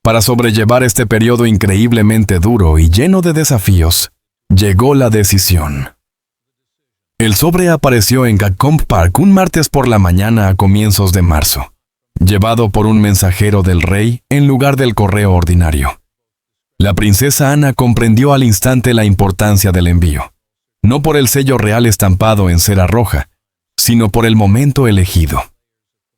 Para sobrellevar este periodo increíblemente duro y lleno de desafíos, llegó la decisión. El sobre apareció en Gacombe Park un martes por la mañana a comienzos de marzo, llevado por un mensajero del rey en lugar del correo ordinario. La princesa Ana comprendió al instante la importancia del envío, no por el sello real estampado en cera roja, sino por el momento elegido.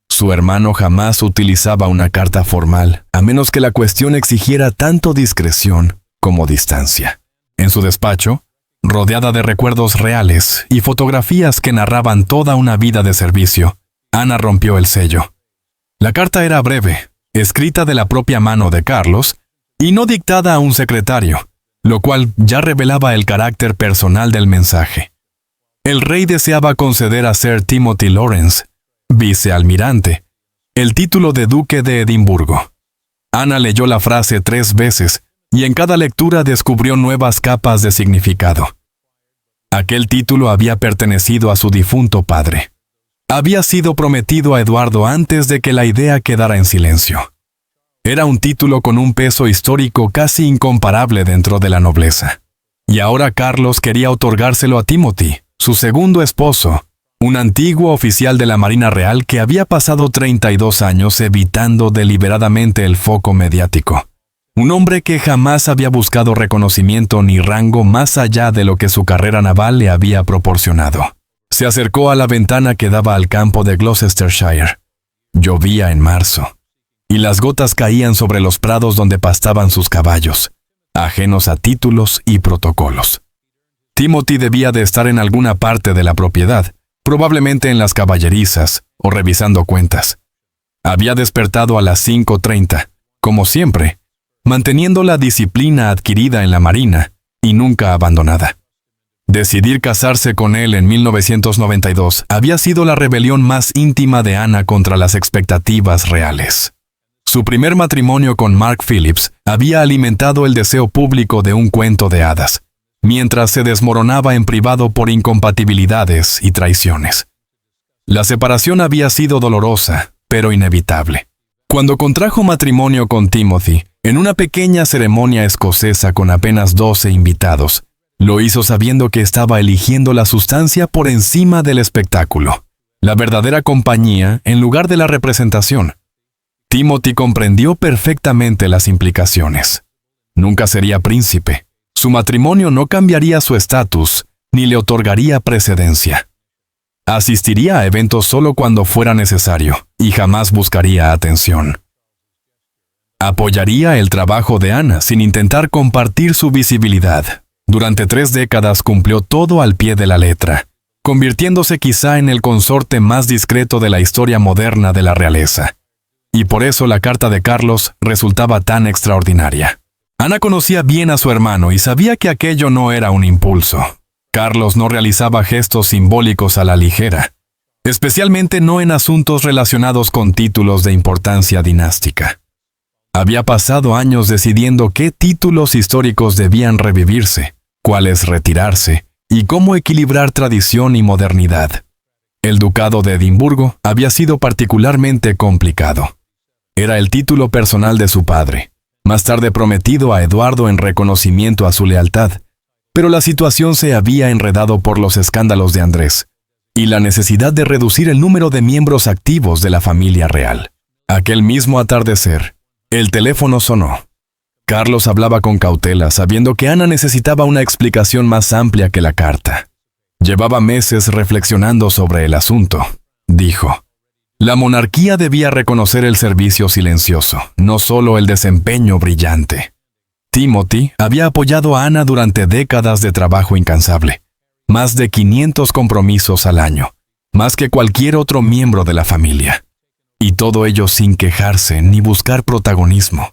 Su hermano jamás utilizaba una carta formal, a menos que la cuestión exigiera tanto discreción como distancia. En su despacho, rodeada de recuerdos reales y fotografías que narraban toda una vida de servicio, Ana rompió el sello. La carta era breve, escrita de la propia mano de Carlos y no dictada a un secretario, lo cual ya revelaba el carácter personal del mensaje. El rey deseaba conceder a Sir Timothy Lawrence, vicealmirante, el título de duque de Edimburgo. Ana leyó la frase 3 veces y en cada lectura descubrió nuevas capas de significado. Aquel título había pertenecido a su difunto padre. Había sido prometido a Eduardo antes de que la idea quedara en silencio. Era un título con un peso histórico casi incomparable dentro de la nobleza. Y ahora Carlos quería otorgárselo a Timothy, su segundo esposo, un antiguo oficial de la Marina Real que había pasado 32 años evitando deliberadamente el foco mediático. Un hombre que jamás había buscado reconocimiento ni rango más allá de lo que su carrera naval le había proporcionado. Se acercó a la ventana que daba al campo de Gloucestershire. Llovía en marzo, y las gotas caían sobre los prados donde pastaban sus caballos, ajenos a títulos y protocolos. Timothy debía de estar en alguna parte de la propiedad, probablemente en las caballerizas o revisando cuentas. Había despertado a las 5:30, como siempre, manteniendo la disciplina adquirida en la marina y nunca abandonada. Decidir casarse con él en 1992 había sido la rebelión más íntima de Ana contra las expectativas reales. Su primer matrimonio con Mark Phillips había alimentado el deseo público de un cuento de hadas, mientras se desmoronaba en privado por incompatibilidades y traiciones. La separación había sido dolorosa, pero inevitable. Cuando contrajo matrimonio con Timothy, en una pequeña ceremonia escocesa con apenas 12 invitados, lo hizo sabiendo que estaba eligiendo la sustancia por encima del espectáculo, la verdadera compañía en lugar de la representación. Timothy comprendió perfectamente las implicaciones. Nunca sería príncipe. Su matrimonio no cambiaría su estatus, ni le otorgaría precedencia. Asistiría a eventos solo cuando fuera necesario, y jamás buscaría atención. Apoyaría el trabajo de Ana sin intentar compartir su visibilidad. Durante 3 décadas cumplió todo al pie de la letra, convirtiéndose quizá en el consorte más discreto de la historia moderna de la realeza. Y por eso la carta de Carlos resultaba tan extraordinaria. Ana conocía bien a su hermano y sabía que aquello no era un impulso. Carlos no realizaba gestos simbólicos a la ligera, especialmente no en asuntos relacionados con títulos de importancia dinástica. Había pasado años decidiendo qué títulos históricos debían revivirse, cuáles retirarse y cómo equilibrar tradición y modernidad. El ducado de Edimburgo había sido particularmente complicado. Era el título personal de su padre, más tarde prometido a Eduardo en reconocimiento a su lealtad, pero la situación se había enredado por los escándalos de Andrés y la necesidad de reducir el número de miembros activos de la familia real. Aquel mismo atardecer, el teléfono sonó. Carlos hablaba con cautela, sabiendo que Ana necesitaba una explicación más amplia que la carta. Llevaba meses reflexionando sobre el asunto, dijo. La monarquía debía reconocer el servicio silencioso, no solo el desempeño brillante. Timothy había apoyado a Ana durante décadas de trabajo incansable, más de 500 compromisos al año, más que cualquier otro miembro de la familia. Y todo ello sin quejarse ni buscar protagonismo.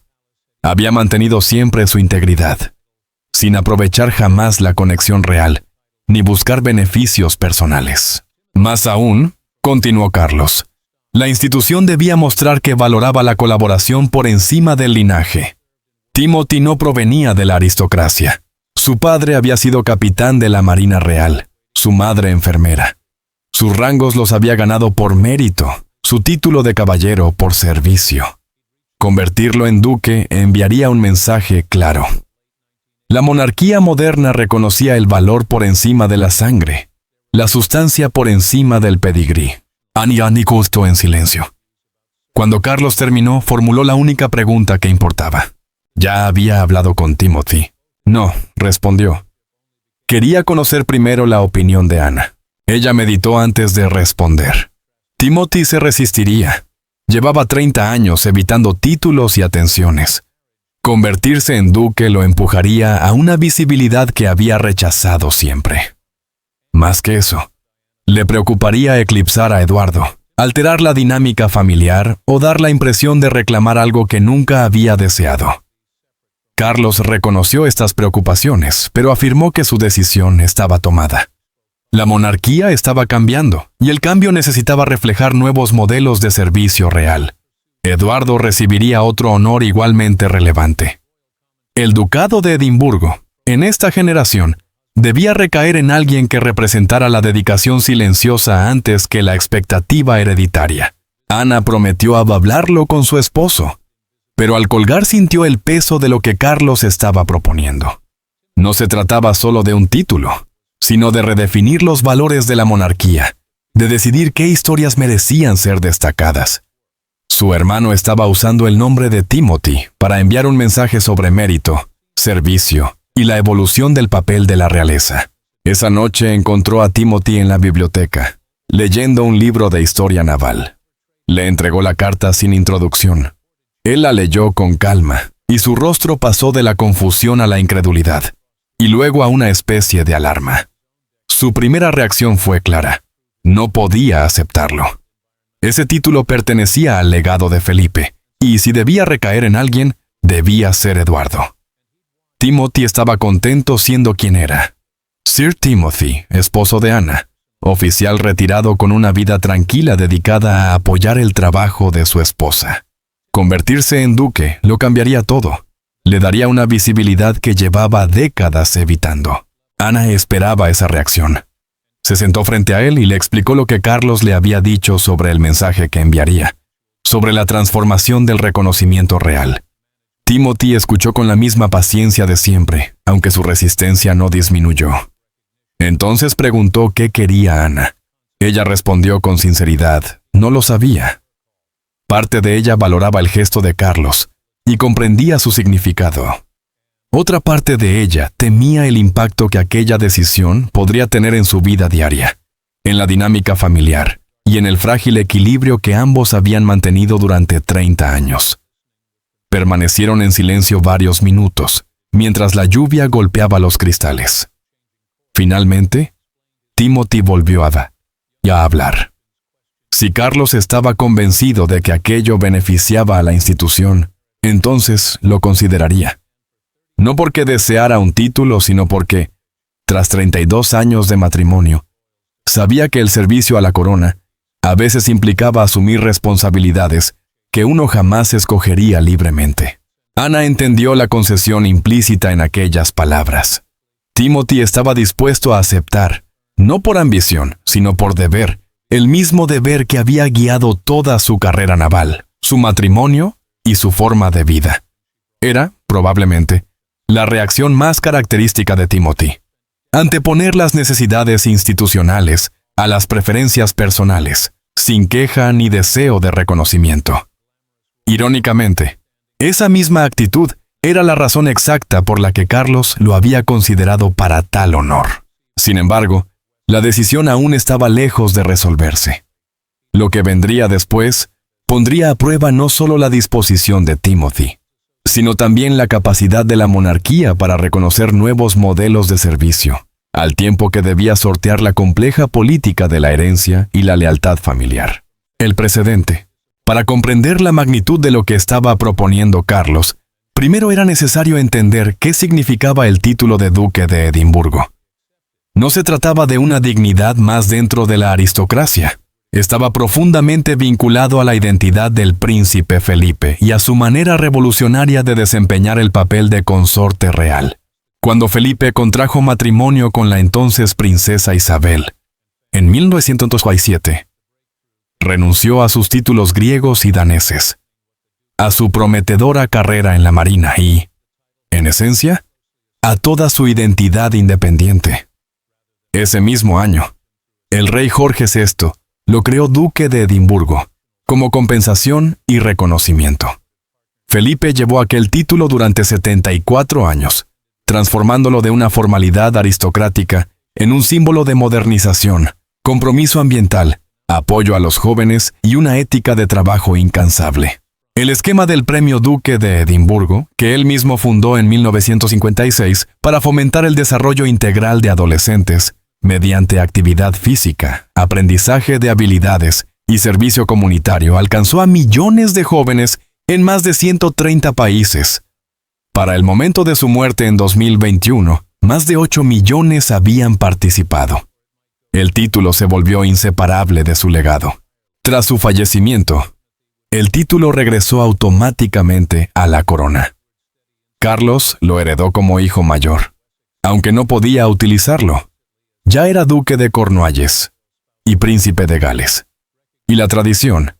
Había mantenido siempre su integridad, sin aprovechar jamás la conexión real, ni buscar beneficios personales. Más aún, continuó Carlos, la institución debía mostrar que valoraba la colaboración por encima del linaje. Timothy no provenía de la aristocracia. Su padre había sido capitán de la Marina Real, su madre enfermera. Sus rangos los había ganado por mérito, su título de caballero por servicio. Convertirlo en duque enviaría un mensaje claro. La monarquía moderna reconocía el valor por encima de la sangre, la sustancia por encima del pedigrí. Anne y Annie gustó en silencio. Cuando Carlos terminó, formuló la única pregunta que importaba. ¿Ya había hablado con Timothy? No, respondió. Quería conocer primero la opinión de Ana. Ella meditó antes de responder. Timothy se resistiría. Llevaba 30 años evitando títulos y atenciones. Convertirse en duque lo empujaría a una visibilidad que había rechazado siempre. Más que eso, le preocuparía eclipsar a Eduardo, alterar la dinámica familiar o dar la impresión de reclamar algo que nunca había deseado. Carlos reconoció estas preocupaciones, pero afirmó que su decisión estaba tomada. La monarquía estaba cambiando, y el cambio necesitaba reflejar nuevos modelos de servicio real. Eduardo recibiría otro honor igualmente relevante. El ducado de Edimburgo, en esta generación, debía recaer en alguien que representara la dedicación silenciosa antes que la expectativa hereditaria. Ana prometió hablarlo con su esposo, pero al colgar sintió el peso de lo que Carlos estaba proponiendo. No se trataba solo de un título, sino de redefinir los valores de la monarquía, de decidir qué historias merecían ser destacadas. Su hermano estaba usando el nombre de Timothy para enviar un mensaje sobre mérito, servicio y la evolución del papel de la realeza. Esa noche encontró a Timothy en la biblioteca, leyendo un libro de historia naval. Le entregó la carta sin introducción. Él la leyó con calma, y su rostro pasó de la confusión a la incredulidad, y luego a una especie de alarma. Su primera reacción fue clara. No podía aceptarlo. Ese título pertenecía al legado de Felipe, y si debía recaer en alguien, debía ser Eduardo. Timothy estaba contento siendo quien era. Sir Timothy, esposo de Ana, oficial retirado con una vida tranquila dedicada a apoyar el trabajo de su esposa. Convertirse en duque lo cambiaría todo. Le daría una visibilidad que llevaba décadas evitando. Ana esperaba esa reacción. Se sentó frente a él y le explicó lo que Carlos le había dicho sobre el mensaje que enviaría, sobre la transformación del reconocimiento real. Timothy escuchó con la misma paciencia de siempre, aunque su resistencia no disminuyó. Entonces preguntó qué quería Ana. Ella respondió con sinceridad, no lo sabía. Parte de ella valoraba el gesto de Carlos y comprendía su significado. Otra parte de ella temía el impacto que aquella decisión podría tener en su vida diaria, en la dinámica familiar y en el frágil equilibrio que ambos habían mantenido durante 30 años. Permanecieron en silencio varios minutos, mientras la lluvia golpeaba los cristales. Finalmente, Timothy volvió a hablar. Si Carlos estaba convencido de que aquello beneficiaba a la institución, entonces lo consideraría. No porque deseara un título, sino porque, tras 32 años de matrimonio, sabía que el servicio a la corona a veces implicaba asumir responsabilidades que uno jamás escogería libremente. Ana entendió la concesión implícita en aquellas palabras. Timothy estaba dispuesto a aceptar, no por ambición, sino por deber, el mismo deber que había guiado toda su carrera naval, su matrimonio y su forma de vida. Era, probablemente, la reacción más característica de Timothy. Anteponer las necesidades institucionales a las preferencias personales, sin queja ni deseo de reconocimiento. Irónicamente, esa misma actitud era la razón exacta por la que Carlos lo había considerado para tal honor. Sin embargo, la decisión aún estaba lejos de resolverse. Lo que vendría después pondría a prueba no solo la disposición de Timothy, sino también la capacidad de la monarquía para reconocer nuevos modelos de servicio, al tiempo que debía sortear la compleja política de la herencia y la lealtad familiar. El precedente. Para comprender la magnitud de lo que estaba proponiendo Carlos, primero era necesario entender qué significaba el título de duque de Edimburgo. No se trataba de una dignidad más dentro de la aristocracia. Estaba profundamente vinculado a la identidad del príncipe Felipe y a su manera revolucionaria de desempeñar el papel de consorte real. Cuando Felipe contrajo matrimonio con la entonces princesa Isabel, en 1907, renunció a sus títulos griegos y daneses. a su prometedora carrera en la Marina y, en esencia, a toda su identidad independiente. Ese mismo año, el rey Jorge VI lo creó duque de Edimburgo, como compensación y reconocimiento. Felipe llevó aquel título durante 74 años, transformándolo de una formalidad aristocrática en un símbolo de modernización, compromiso ambiental, apoyo a los jóvenes y una ética de trabajo incansable. El esquema del Premio Duque de Edimburgo, que él mismo fundó en 1956 para fomentar el desarrollo integral de adolescentes, mediante actividad física, aprendizaje de habilidades y servicio comunitario, alcanzó a millones de jóvenes en más de 130 países. Para el momento de su muerte en 2021, más de 8 millones habían participado. El título se volvió inseparable de su legado. Tras su fallecimiento, el título regresó automáticamente a la corona. Carlos lo heredó como hijo mayor, aunque no podía utilizarlo. Ya era duque de Cornualles y príncipe de Gales, y la tradición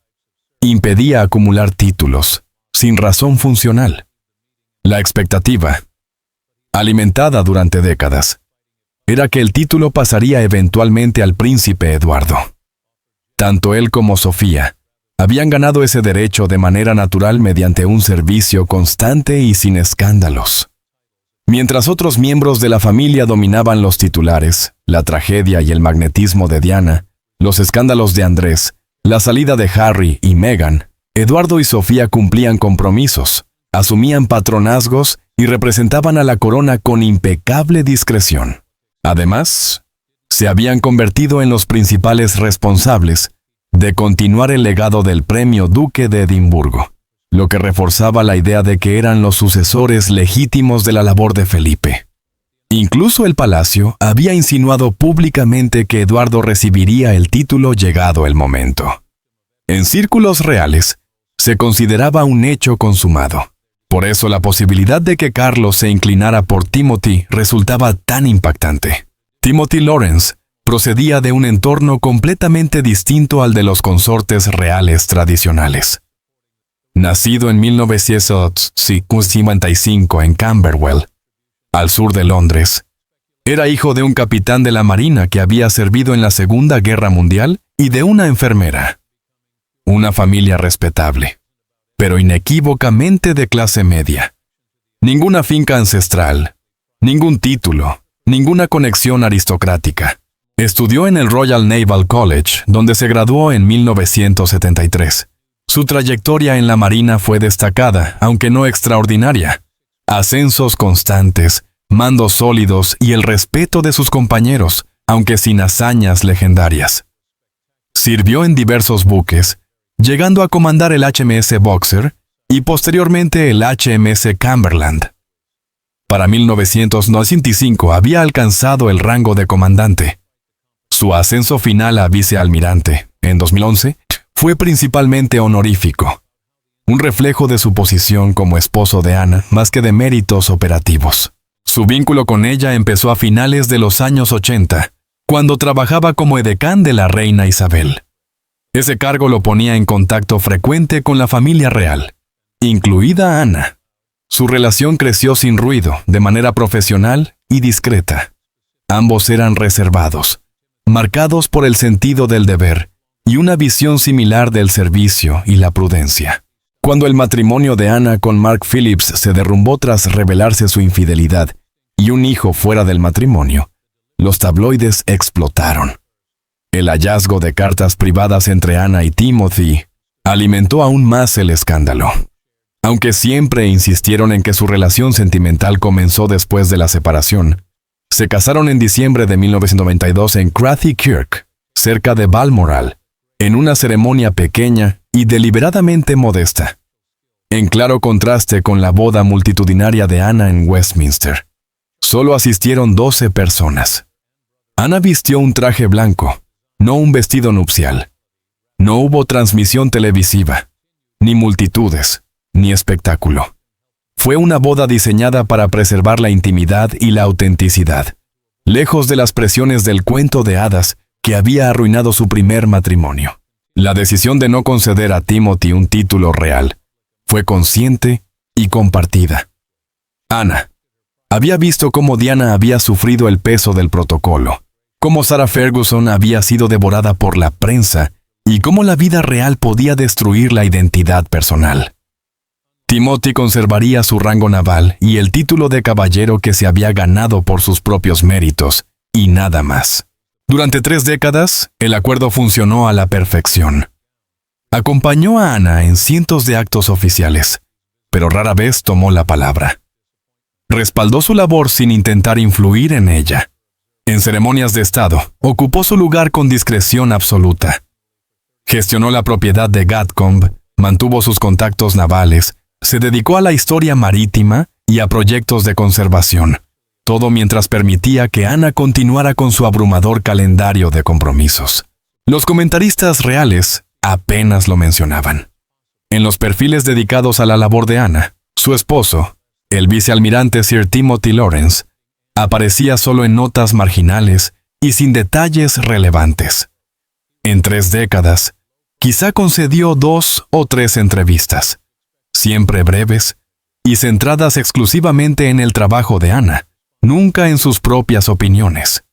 impedía acumular títulos sin razón funcional. La expectativa, alimentada durante décadas, era que el título pasaría eventualmente al príncipe Eduardo. Tanto él como Sofía habían ganado ese derecho de manera natural mediante un servicio constante y sin escándalos. Mientras otros miembros de la familia dominaban los titulares, la tragedia y el magnetismo de Diana, los escándalos de Andrés, la salida de Harry y Meghan, Eduardo y Sofía cumplían compromisos, asumían patronazgos y representaban a la corona con impecable discreción. Además, se habían convertido en los principales responsables de continuar el legado del Premio Duque de Edimburgo, lo que reforzaba la idea de que eran los sucesores legítimos de la labor de Felipe. Incluso el palacio había insinuado públicamente que Eduardo recibiría el título llegado el momento. En círculos reales, se consideraba un hecho consumado. Por eso la posibilidad de que Carlos se inclinara por Timothy resultaba tan impactante. Timothy Lawrence procedía de un entorno completamente distinto al de los consortes reales tradicionales. Nacido en 1955 en Camberwell, al sur de Londres, era hijo de un capitán de la Marina que había servido en la Segunda Guerra Mundial y de una enfermera. Una familia respetable, pero inequívocamente de clase media. Ninguna finca ancestral, ningún título, ninguna conexión aristocrática. Estudió en el Royal Naval College, donde se graduó en 1973. Su trayectoria en la Marina fue destacada, aunque no extraordinaria. Ascensos constantes, mandos sólidos y el respeto de sus compañeros, aunque sin hazañas legendarias. Sirvió en diversos buques, llegando a comandar el HMS Boxer y posteriormente el HMS Cumberland. Para 1995 había alcanzado el rango de comandante. Su ascenso final a vicealmirante, en 2011, fue principalmente honorífico, un reflejo de su posición como esposo de Ana más que de méritos operativos. Su vínculo con ella empezó a finales de los años 80, cuando trabajaba como edecán de la reina Isabel. Ese cargo lo ponía en contacto frecuente con la familia real, incluida Ana. Su relación creció sin ruido, de manera profesional y discreta. Ambos eran reservados, marcados por el sentido del deber y una visión similar del servicio y la prudencia. Cuando el matrimonio de Ana con Mark Phillips se derrumbó tras revelarse su infidelidad y un hijo fuera del matrimonio, los tabloides explotaron. El hallazgo de cartas privadas entre Ana y Timothy alimentó aún más el escándalo. Aunque siempre insistieron en que su relación sentimental comenzó después de la separación, se casaron en diciembre de 1992 en Crathy Kirk, cerca de Balmoral, en una ceremonia pequeña y deliberadamente modesta, en claro contraste con la boda multitudinaria de Ana en Westminster. Solo asistieron 12 personas. Ana vistió un traje blanco, no un vestido nupcial. No hubo transmisión televisiva, ni multitudes, ni espectáculo. Fue una boda diseñada para preservar la intimidad y la autenticidad, lejos de las presiones del cuento de hadas que había arruinado su primer matrimonio. La decisión de no conceder a Timothy un título real fue consciente y compartida. Ana había visto cómo Diana había sufrido el peso del protocolo, cómo Sarah Ferguson había sido devorada por la prensa y cómo la vida real podía destruir la identidad personal. Timothy conservaría su rango naval y el título de caballero que se había ganado por sus propios méritos, y nada más. Durante 3 décadas, el acuerdo funcionó a la perfección. Acompañó a Ana en cientos de actos oficiales, pero rara vez tomó la palabra. Respaldó su labor sin intentar influir en ella. En ceremonias de Estado, ocupó su lugar con discreción absoluta. Gestionó la propiedad de Gatcombe, mantuvo sus contactos navales, se dedicó a la historia marítima y a proyectos de conservación, todo mientras permitía que Ana continuara con su abrumador calendario de compromisos. Los comentaristas reales apenas lo mencionaban. En los perfiles dedicados a la labor de Ana, su esposo, el vicealmirante Sir Timothy Lawrence, aparecía solo en notas marginales y sin detalles relevantes. En 3 décadas, quizá concedió 2 o 3 entrevistas, siempre breves y centradas exclusivamente en el trabajo de Ana, nunca en sus propias opiniones.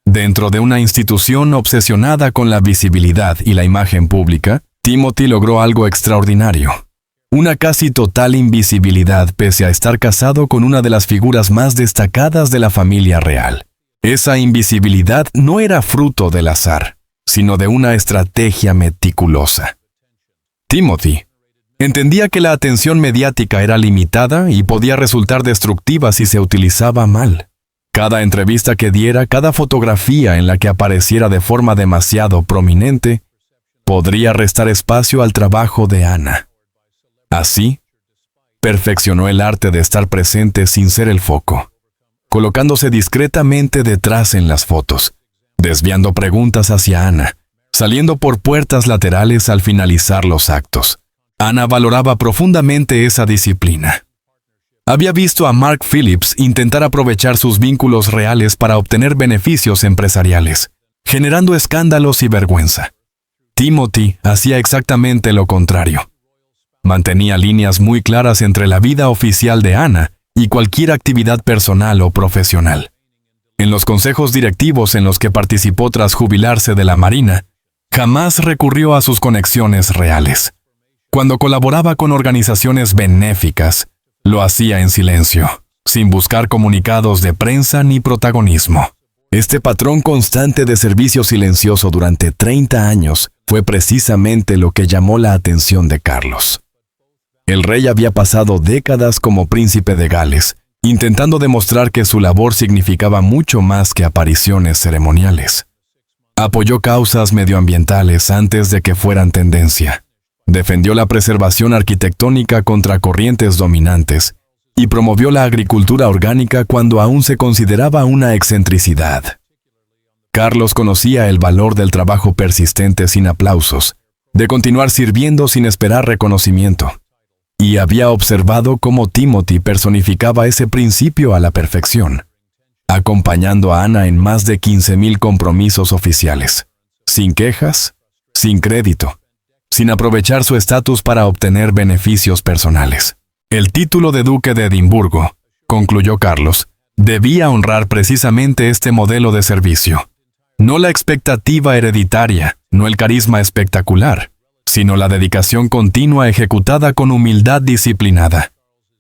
Dentro de una institución obsesionada con la visibilidad y la imagen pública, Timothy logró algo extraordinario. Una casi total invisibilidad pese a estar casado con una de las figuras más destacadas de la familia real. Esa invisibilidad no era fruto del azar, sino de una estrategia meticulosa. Timothy entendía que la atención mediática era limitada y podía resultar destructiva si se utilizaba mal. Cada entrevista que diera, cada fotografía en la que apareciera de forma demasiado prominente, podría restar espacio al trabajo de Ana. Así, perfeccionó el arte de estar presente sin ser el foco, colocándose discretamente detrás en las fotos, desviando preguntas hacia Ana, saliendo por puertas laterales al finalizar los actos. Ana valoraba profundamente esa disciplina. Había visto a Mark Phillips intentar aprovechar sus vínculos reales para obtener beneficios empresariales, generando escándalos y vergüenza. Timothy hacía exactamente lo contrario. Mantenía líneas muy claras entre la vida oficial de Ana y cualquier actividad personal o profesional. En los consejos directivos en los que participó tras jubilarse de la Marina, jamás recurrió a sus conexiones reales. Cuando colaboraba con organizaciones benéficas, lo hacía en silencio, sin buscar comunicados de prensa ni protagonismo. Este patrón constante de servicio silencioso durante 30 años fue precisamente lo que llamó la atención de Carlos. El rey había pasado décadas como príncipe de Gales, intentando demostrar que su labor significaba mucho más que apariciones ceremoniales. Apoyó causas medioambientales antes de que fueran tendencia. Defendió la preservación arquitectónica contra corrientes dominantes y promovió la agricultura orgánica cuando aún se consideraba una excentricidad. Carlos conocía el valor del trabajo persistente sin aplausos, de continuar sirviendo sin esperar reconocimiento, y había observado cómo Timothy personificaba ese principio a la perfección, acompañando a Ana en más de 15,000 compromisos oficiales, sin quejas, sin crédito, sin aprovechar su estatus para obtener beneficios personales. El título de Duque de Edimburgo, concluyó Carlos, debía honrar precisamente este modelo de servicio. No la expectativa hereditaria, no el carisma espectacular, sino la dedicación continua ejecutada con humildad disciplinada.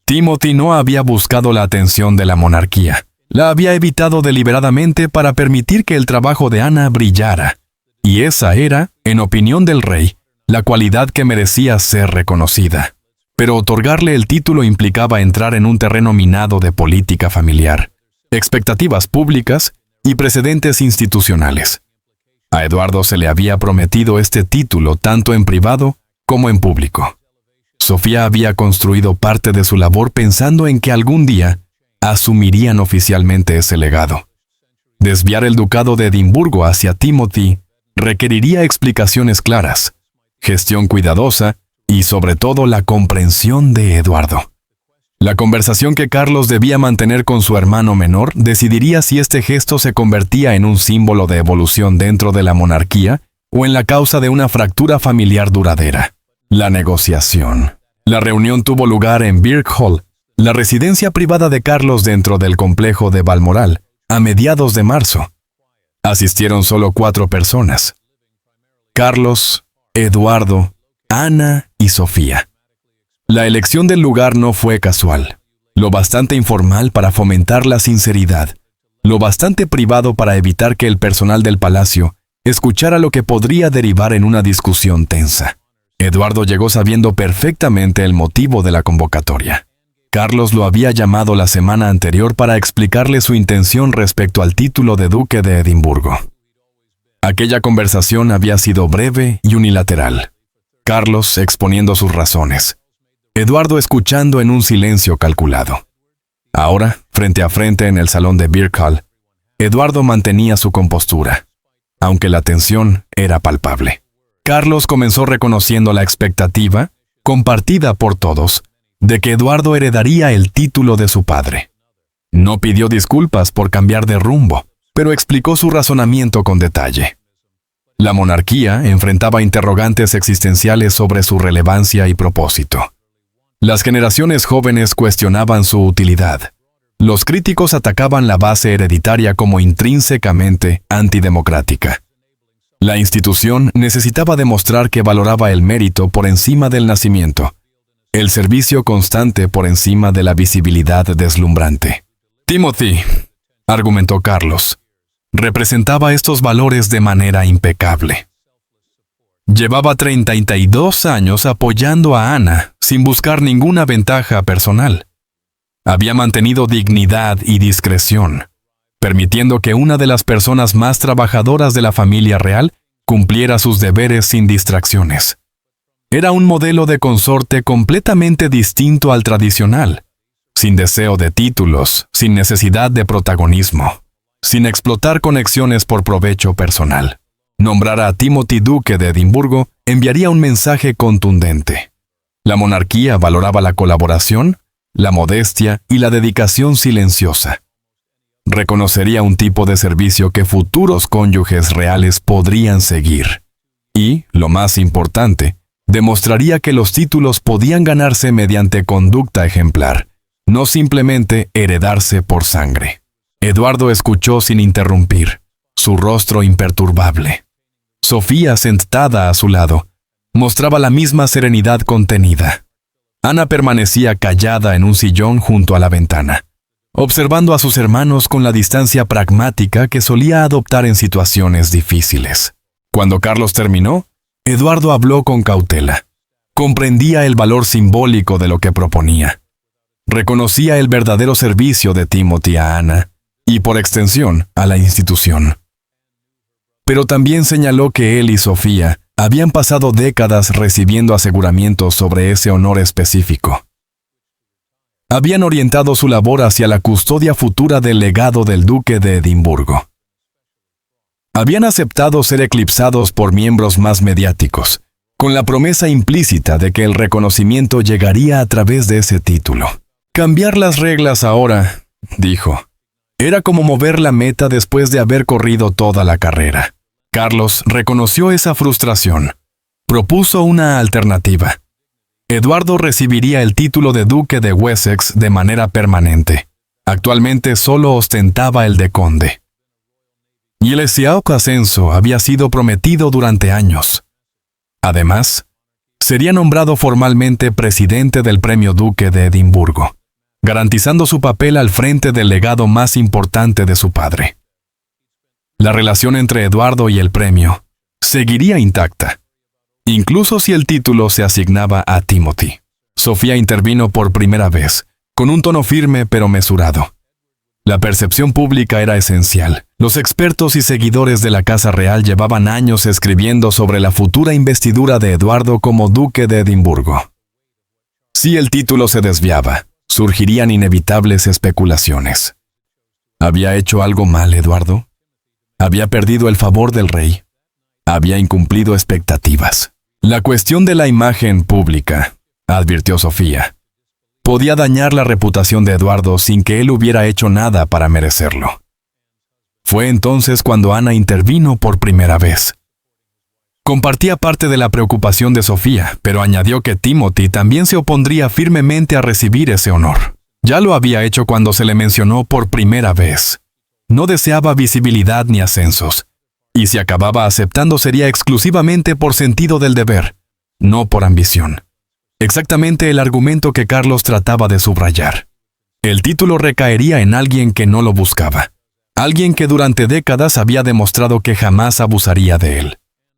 Timothy no había buscado la atención de la monarquía, la había evitado deliberadamente para permitir que el trabajo de Ana brillara, y esa era, en opinión del rey, la cualidad que merecía ser reconocida. Pero otorgarle el título implicaba entrar en un terreno minado de política familiar, expectativas públicas y precedentes institucionales. A Eduardo se le había prometido este título tanto en privado como en público. Sofía había construido parte de su labor pensando en que algún día asumirían oficialmente ese legado. Desviar el ducado de Edimburgo hacia Timothy requeriría explicaciones claras, gestión cuidadosa y sobre todo la comprensión de Eduardo. La conversación que Carlos debía mantener con su hermano menor decidiría si este gesto se convertía en un símbolo de evolución dentro de la monarquía o en la causa de una fractura familiar duradera. La negociación. La reunión tuvo lugar en Birk Hall, la residencia privada de Carlos dentro del complejo de Balmoral, a mediados de marzo. Asistieron solo 4 personas: Carlos, Eduardo, Ana y Sofía. La elección del lugar no fue casual, lo bastante informal para fomentar la sinceridad, lo bastante privado para evitar que el personal del palacio escuchara lo que podría derivar en una discusión tensa. Eduardo llegó sabiendo perfectamente el motivo de la convocatoria. Carlos lo había llamado la semana anterior para explicarle su intención respecto al título de duque de Edimburgo. Aquella conversación había sido breve y unilateral. Carlos exponiendo sus razones. Eduardo escuchando en un silencio calculado. Ahora, frente a frente en el salón de Birk Hall, Eduardo mantenía su compostura, aunque la tensión era palpable. Carlos comenzó reconociendo la expectativa, compartida por todos, de que Eduardo heredaría el título de su padre. No pidió disculpas por cambiar de rumbo, pero explicó su razonamiento con detalle. La monarquía enfrentaba interrogantes existenciales sobre su relevancia y propósito. Las generaciones jóvenes cuestionaban su utilidad. Los críticos atacaban la base hereditaria como intrínsecamente antidemocrática. La institución necesitaba demostrar que valoraba el mérito por encima del nacimiento, el servicio constante por encima de la visibilidad deslumbrante. Timothy, argumentó Carlos, representaba estos valores de manera impecable. Llevaba 32 años apoyando a Ana sin buscar ninguna ventaja personal. Había mantenido dignidad y discreción, permitiendo que una de las personas más trabajadoras de la familia real cumpliera sus deberes sin distracciones. Era un modelo de consorte completamente distinto al tradicional, sin deseo de títulos, sin necesidad de protagonismo, sin explotar conexiones por provecho personal. Nombrar a Timothy duque de Edimburgo enviaría un mensaje contundente. La monarquía valoraba la colaboración, la modestia y la dedicación silenciosa. Reconocería un tipo de servicio que futuros cónyuges reales podrían seguir. Y, lo más importante, demostraría que los títulos podían ganarse mediante conducta ejemplar, no simplemente heredarse por sangre. Eduardo escuchó sin interrumpir, su rostro imperturbable. Sofía, sentada a su lado, mostraba la misma serenidad contenida. Ana permanecía callada en un sillón junto a la ventana, observando a sus hermanos con la distancia pragmática que solía adoptar en situaciones difíciles. Cuando Carlos terminó, Eduardo habló con cautela. Comprendía el valor simbólico de lo que proponía. Reconocía el verdadero servicio de Timothy a Ana, y por extensión, a la institución. Pero también señaló que él y Sofía habían pasado décadas recibiendo aseguramientos sobre ese honor específico. Habían orientado su labor hacia la custodia futura del legado del duque de Edimburgo. Habían aceptado ser eclipsados por miembros más mediáticos, con la promesa implícita de que el reconocimiento llegaría a través de ese título. Cambiar las reglas ahora, dijo, era como mover la meta después de haber corrido toda la carrera. Carlos reconoció esa frustración. Propuso una alternativa. Eduardo recibiría el título de duque de Wessex de manera permanente. Actualmente solo ostentaba el de conde. Y el ascenso había sido prometido durante años. Además, sería nombrado formalmente presidente del Premio Duque de Edimburgo, garantizando su papel al frente del legado más importante de su padre. La relación entre Eduardo y el premio seguiría intacta, incluso si el título se asignaba a Timothy. Sofía intervino por primera vez, con un tono firme pero mesurado. La percepción pública era esencial. Los expertos y seguidores de la Casa Real llevaban años escribiendo sobre la futura investidura de Eduardo como duque de Edimburgo. Si el título se desviaba, surgirían inevitables especulaciones. ¿Había hecho algo mal Eduardo? ¿Había perdido el favor del rey? ¿Había incumplido expectativas? La cuestión de la imagen pública, advirtió Sofía, podía dañar la reputación de Eduardo sin que él hubiera hecho nada para merecerlo. Fue entonces cuando Ana intervino por primera vez. Compartía parte de la preocupación de Sofía, pero añadió que Timothy también se opondría firmemente a recibir ese honor. Ya lo había hecho cuando se le mencionó por primera vez. No deseaba visibilidad ni ascensos, y si acababa aceptando sería exclusivamente por sentido del deber, no por ambición. Exactamente el argumento que Carlos trataba de subrayar. El título recaería en alguien que no lo buscaba, alguien que durante décadas había demostrado que jamás abusaría de él.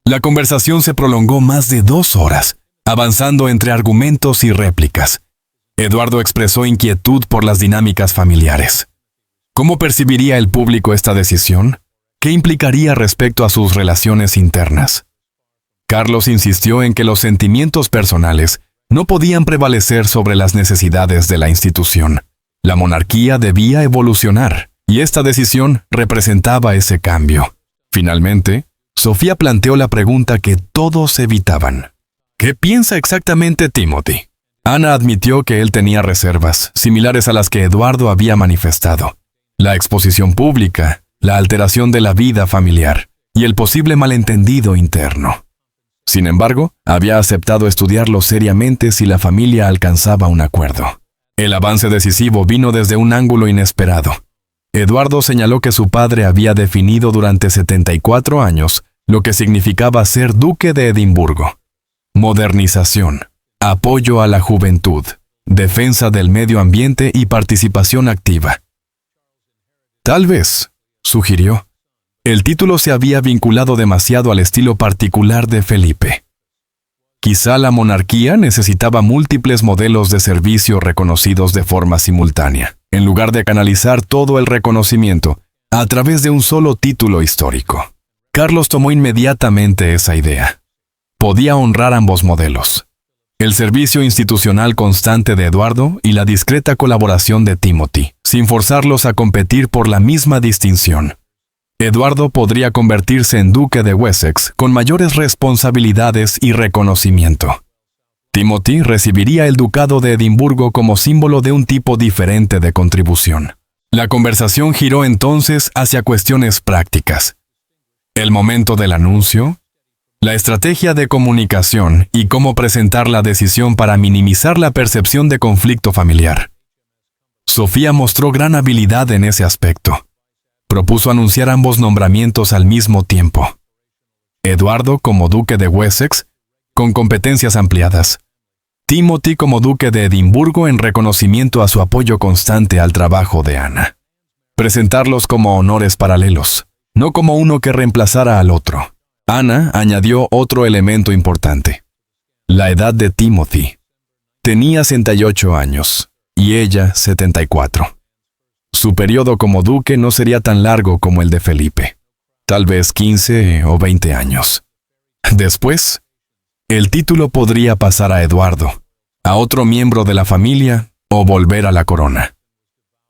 La conversación se prolongó más de 2 horas, avanzando entre argumentos y réplicas. Eduardo expresó inquietud por las dinámicas familiares. ¿Cómo percibiría el público esta decisión? ¿Qué implicaría respecto a sus relaciones internas? Carlos insistió en que los sentimientos personales no podían prevalecer sobre las necesidades de la institución. La monarquía debía evolucionar, y esta decisión representaba ese cambio. Finalmente, Sofía planteó la pregunta que todos evitaban. ¿Qué piensa exactamente Timothy? Ana admitió que él tenía reservas, similares a las que Eduardo había manifestado. La exposición pública, la alteración de la vida familiar y el posible malentendido interno. Sin embargo, había aceptado estudiarlo seriamente si la familia alcanzaba un acuerdo. El avance decisivo vino desde un ángulo inesperado. Eduardo señaló que su padre había definido durante 74 años lo que significaba ser duque de Edimburgo. Modernización, apoyo a la juventud, defensa del medio ambiente y participación activa. Tal vez, sugirió, el título se había vinculado demasiado al estilo particular de Felipe. Quizá la monarquía necesitaba múltiples modelos de servicio reconocidos de forma simultánea, en lugar de canalizar todo el reconocimiento a través de un solo título histórico. Carlos tomó inmediatamente esa idea. Podía honrar ambos modelos. El servicio institucional constante de Eduardo y la discreta colaboración de Timothy, sin forzarlos a competir por la misma distinción. Eduardo podría convertirse en duque de Wessex con mayores responsabilidades y reconocimiento. Timothy recibiría el ducado de Edimburgo como símbolo de un tipo diferente de contribución. La conversación giró entonces hacia cuestiones prácticas. El momento del anuncio, la estrategia de comunicación y cómo presentar la decisión para minimizar la percepción de conflicto familiar. Sofía mostró gran habilidad en ese aspecto. Propuso anunciar ambos nombramientos al mismo tiempo. Eduardo como duque de Wessex, con competencias ampliadas. Timothy como duque de Edimburgo en reconocimiento a su apoyo constante al trabajo de Ana. Presentarlos como honores paralelos, no como uno que reemplazara al otro. Ana añadió otro elemento importante. La edad de Timothy. Tenía 68 años, y ella 74. Su periodo como duque no sería tan largo como el de Felipe, tal vez 15 o 20 años. Después, el título podría pasar a Eduardo, a otro miembro de la familia o volver a la corona.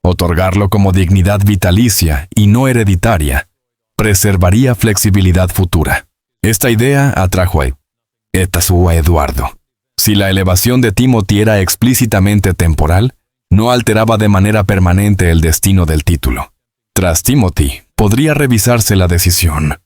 Otorgarlo como dignidad vitalicia y no hereditaria preservaría flexibilidad futura. Esta idea atrajo a Eduardo. Si la elevación de Timothy era explícitamente temporal, no alteraba de manera permanente el destino del título. Tras Timothy, podría revisarse la decisión.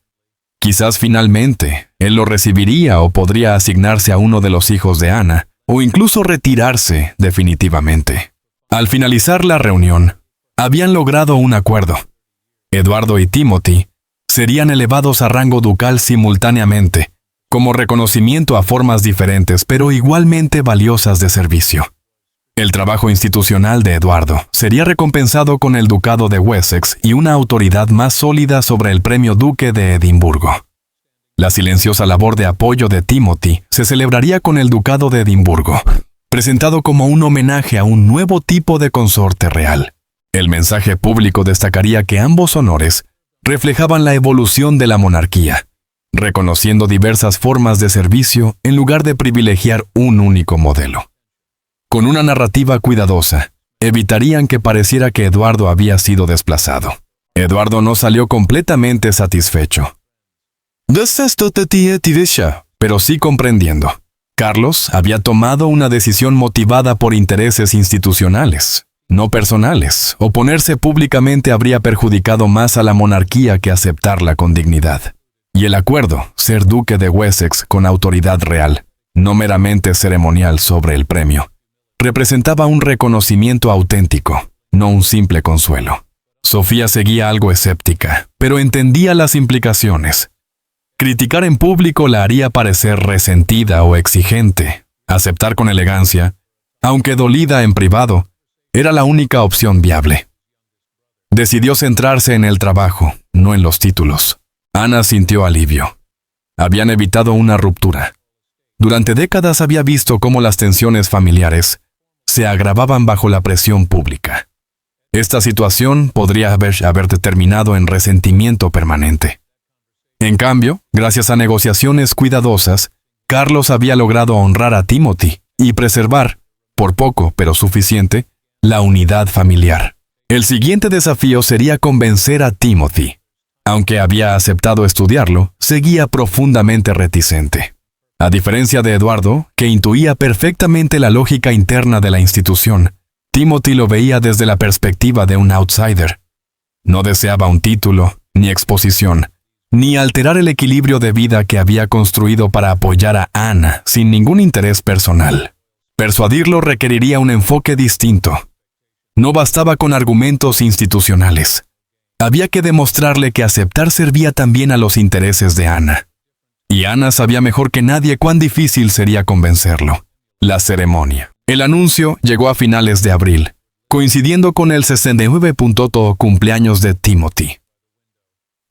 Quizás finalmente, él lo recibiría o podría asignarse a uno de los hijos de Ana, o incluso retirarse definitivamente. Al finalizar la reunión, habían logrado un acuerdo. Eduardo y Timothy serían elevados a rango ducal simultáneamente, como reconocimiento a formas diferentes pero igualmente valiosas de servicio. El trabajo institucional de Eduardo sería recompensado con el ducado de Wessex y una autoridad más sólida sobre el premio duque de Edimburgo. La silenciosa labor de apoyo de Timothy se celebraría con el ducado de Edimburgo, presentado como un homenaje a un nuevo tipo de consorte real. El mensaje público destacaría que ambos honores reflejaban la evolución de la monarquía, reconociendo diversas formas de servicio en lugar de privilegiar un único modelo. Con una narrativa cuidadosa, evitarían que pareciera que Eduardo había sido desplazado. Eduardo no salió completamente satisfecho, pero sí comprendiendo. Carlos había tomado una decisión motivada por intereses institucionales, no personales. Oponerse públicamente habría perjudicado más a la monarquía que aceptarla con dignidad. y el acuerdo, ser duque de Wessex con autoridad real, no meramente ceremonial sobre el premio, representaba un reconocimiento auténtico, no un simple consuelo. Sofía seguía algo escéptica, pero entendía las implicaciones. Criticar en público la haría parecer resentida o exigente. Aceptar con elegancia, aunque dolida en privado, era la única opción viable. Decidió centrarse en el trabajo, no en los títulos. Ana sintió alivio. Habían evitado una ruptura. Durante décadas había visto cómo las tensiones familiares se agravaban bajo la presión pública. Esta situación podría haber terminado en resentimiento permanente. En cambio, gracias a negociaciones cuidadosas, Carlos había logrado honrar a Timothy y preservar, por poco pero suficiente, la unidad familiar. El siguiente desafío sería convencer a Timothy. Aunque había aceptado estudiarlo, seguía profundamente reticente. A diferencia de Eduardo, que intuía perfectamente la lógica interna de la institución, Timothy lo veía desde la perspectiva de un outsider. No deseaba un título, ni exposición, ni alterar el equilibrio de vida que había construido para apoyar a Ana sin ningún interés personal. Persuadirlo requeriría un enfoque distinto. No bastaba con argumentos institucionales. Había que demostrarle que aceptar servía también a los intereses de Ana. Y Ana sabía mejor que nadie cuán difícil sería convencerlo. La ceremonia. El anuncio llegó a finales de abril, coincidiendo con el 69. Cumpleaños de Timothy.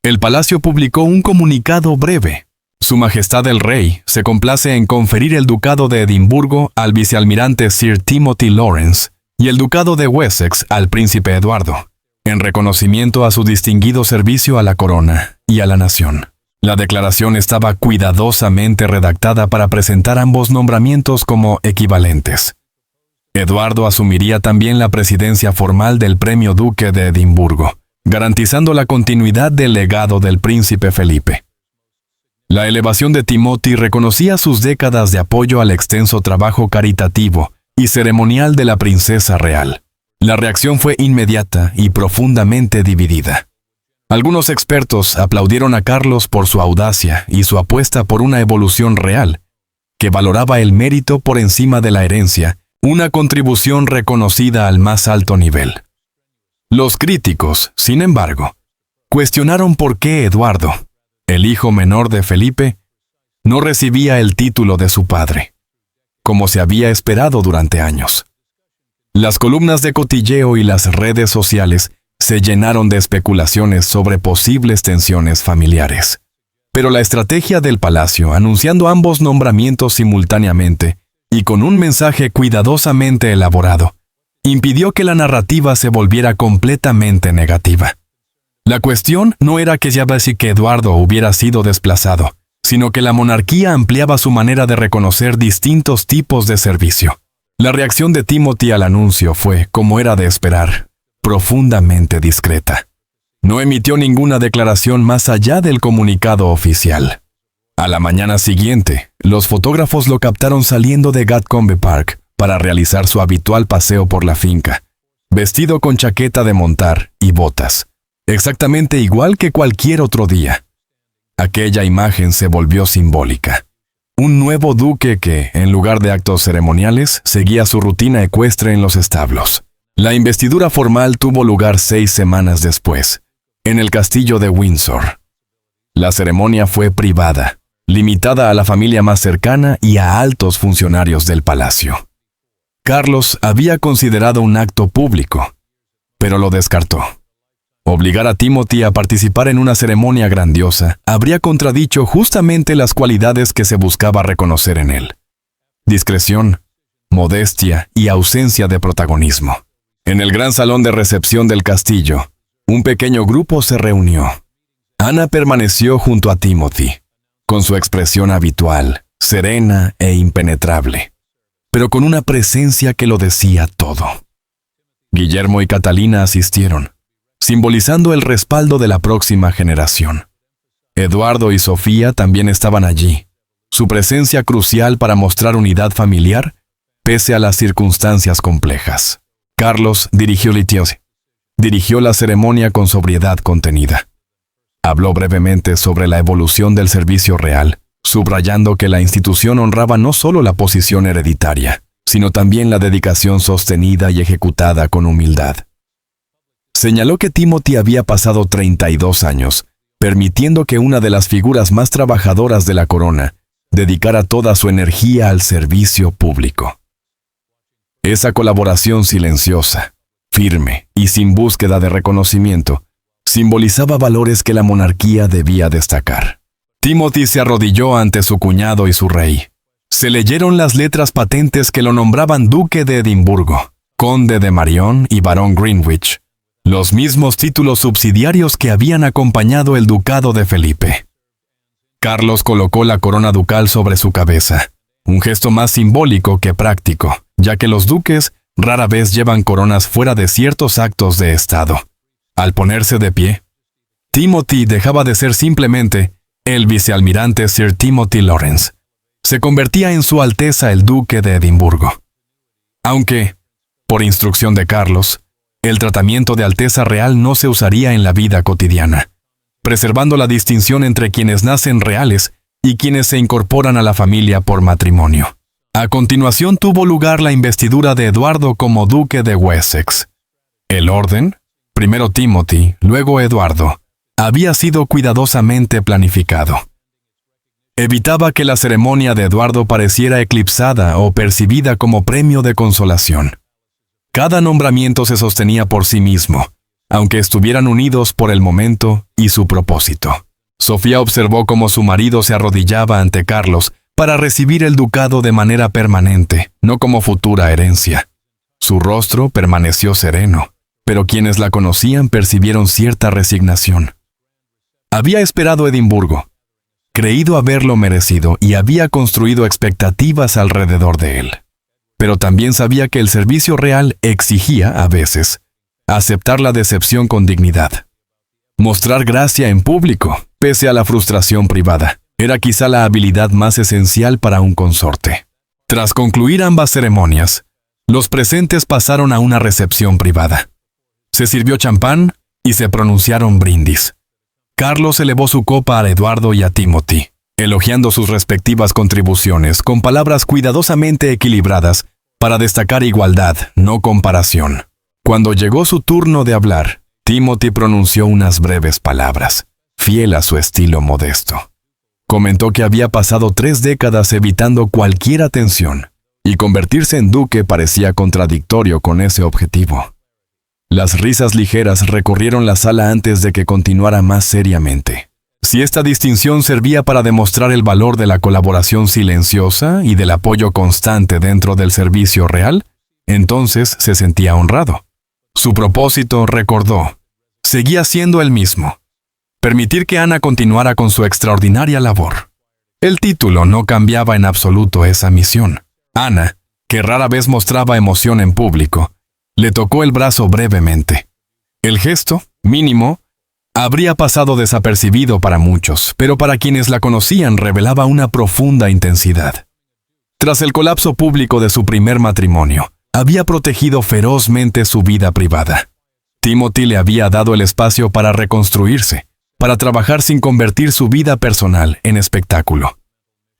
El palacio publicó un comunicado breve. Su Majestad el Rey se complace en conferir el ducado de Edimburgo al vicealmirante Sir Timothy Lawrence y el ducado de Wessex al príncipe Eduardo, en reconocimiento a su distinguido servicio a la corona y a la nación. La declaración estaba cuidadosamente redactada para presentar ambos nombramientos como equivalentes. Eduardo asumiría también la presidencia formal del Premio Duque de Edimburgo, garantizando la continuidad del legado del príncipe Felipe. La elevación de Timothy reconocía sus décadas de apoyo al extenso trabajo caritativo y ceremonial de la princesa real. La reacción fue inmediata y profundamente dividida. Algunos expertos aplaudieron a Carlos por su audacia y su apuesta por una evolución real, que valoraba el mérito por encima de la herencia, una contribución reconocida al más alto nivel. Los críticos, sin embargo, cuestionaron por qué Eduardo, el hijo menor de Felipe, no recibía el título de su padre, como se había esperado durante años. Las columnas de cotilleo y las redes sociales se llenaron de especulaciones sobre posibles tensiones familiares. Pero la estrategia del palacio, anunciando ambos nombramientos simultáneamente y con un mensaje cuidadosamente elaborado, impidió que la narrativa se volviera completamente negativa. La cuestión no era que Eduardo hubiera sido desplazado, sino que la monarquía ampliaba su manera de reconocer distintos tipos de servicio. La reacción de Timothy al anuncio fue, como era de esperar, profundamente discreta. No emitió ninguna declaración más allá del comunicado oficial. A la mañana siguiente, los fotógrafos lo captaron saliendo de Gatcombe Park para realizar su habitual paseo por la finca, vestido con chaqueta de montar y botas, exactamente igual que cualquier otro día. Aquella imagen se volvió simbólica. Un nuevo duque que, en lugar de actos ceremoniales, seguía su rutina ecuestre en los establos. La investidura formal tuvo lugar 6 semanas después, en el castillo de Windsor. La ceremonia fue privada, limitada a la familia más cercana y a altos funcionarios del palacio. Carlos había considerado un acto público, pero lo descartó. Obligar a Timothy a participar en una ceremonia grandiosa habría contradicho justamente las cualidades que se buscaba reconocer en él: discreción, modestia y ausencia de protagonismo. En el gran salón de recepción del castillo, un pequeño grupo se reunió. Ana permaneció junto a Timothy, con su expresión habitual, serena e impenetrable, pero con una presencia que lo decía todo. Guillermo y Catalina asistieron, simbolizando el respaldo de la próxima generación. Eduardo y Sofía también estaban allí, su presencia crucial para mostrar unidad familiar pese a las circunstancias complejas. Carlos dirigió la ceremonia con sobriedad contenida. Habló brevemente sobre la evolución del servicio real, subrayando que la institución honraba no solo la posición hereditaria, sino también la dedicación sostenida y ejecutada con humildad. Señaló que Timothy había pasado 32 años, permitiendo que una de las figuras más trabajadoras de la corona dedicara toda su energía al servicio público. Esa colaboración silenciosa, firme y sin búsqueda de reconocimiento, simbolizaba valores que la monarquía debía destacar. Timothy se arrodilló ante su cuñado y su rey. Se leyeron las letras patentes que lo nombraban duque de Edimburgo, conde de Marion y barón Greenwich, los mismos títulos subsidiarios que habían acompañado el ducado de Felipe. Carlos colocó la corona ducal sobre su cabeza, un gesto más simbólico que práctico, ya que los duques rara vez llevan coronas fuera de ciertos actos de estado. Al ponerse de pie, Timothy dejaba de ser simplemente el vicealmirante Sir Timothy Lawrence. Se convertía en Su Alteza el Duque de Edimburgo. Aunque, por instrucción de Carlos, el tratamiento de Alteza Real no se usaría en la vida cotidiana, preservando la distinción entre quienes nacen reales y quienes se incorporan a la familia por matrimonio. A continuación tuvo lugar la investidura de Eduardo como Duque de Wessex. El orden, primero Timothy, luego Eduardo, había sido cuidadosamente planificado. Evitaba que la ceremonia de Eduardo pareciera eclipsada o percibida como premio de consolación. Cada nombramiento se sostenía por sí mismo, aunque estuvieran unidos por el momento y su propósito. Sofía observó cómo su marido se arrodillaba ante Carlos para recibir el ducado de manera permanente, no como futura herencia. Su rostro permaneció sereno, pero quienes la conocían percibieron cierta resignación. Había esperado Edimburgo, creído haberlo merecido y había construido expectativas alrededor de él. Pero también sabía que el servicio real exigía, a veces, aceptar la decepción con dignidad. Mostrar gracia en público, pese a la frustración privada, era quizá la habilidad más esencial para un consorte. Tras concluir ambas ceremonias, los presentes pasaron a una recepción privada. Se sirvió champán y se pronunciaron brindis. Carlos elevó su copa a Eduardo y a Timothy, elogiando sus respectivas contribuciones con palabras cuidadosamente equilibradas para destacar igualdad, no comparación. Cuando llegó su turno de hablar, Timothy pronunció unas breves palabras, fiel a su estilo modesto. Comentó que había pasado 3 décadas evitando cualquier atención, y convertirse en duque parecía contradictorio con ese objetivo. Las risas ligeras recorrieron la sala antes de que continuara más seriamente. Si esta distinción servía para demostrar el valor de la colaboración silenciosa y del apoyo constante dentro del servicio real, entonces se sentía honrado. Su propósito, recordó, seguía siendo el mismo: permitir que Ana continuara con su extraordinaria labor. El título no cambiaba en absoluto esa misión. Ana, que rara vez mostraba emoción en público, le tocó el brazo brevemente. El gesto, mínimo, habría pasado desapercibido para muchos, pero para quienes la conocían revelaba una profunda intensidad. Tras el colapso público de su primer matrimonio, había protegido ferozmente su vida privada. Timothy le había dado el espacio para reconstruirse, para trabajar sin convertir su vida personal en espectáculo.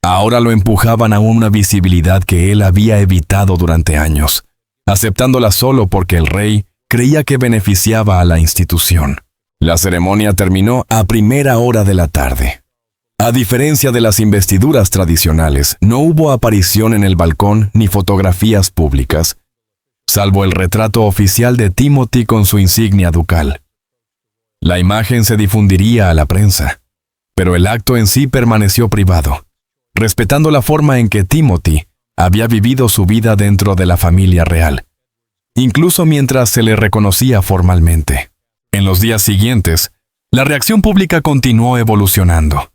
Ahora lo empujaban a una visibilidad que él había evitado durante años, aceptándola solo porque el rey creía que beneficiaba a la institución. La ceremonia terminó a primera hora de la tarde. A diferencia de las investiduras tradicionales, no hubo aparición en el balcón ni fotografías públicas, salvo el retrato oficial de Timothy con su insignia ducal. La imagen se difundiría a la prensa, pero el acto en sí permaneció privado, respetando la forma en que Timothy había vivido su vida dentro de la familia real, incluso mientras se le reconocía formalmente. En los días siguientes, la reacción pública continuó evolucionando.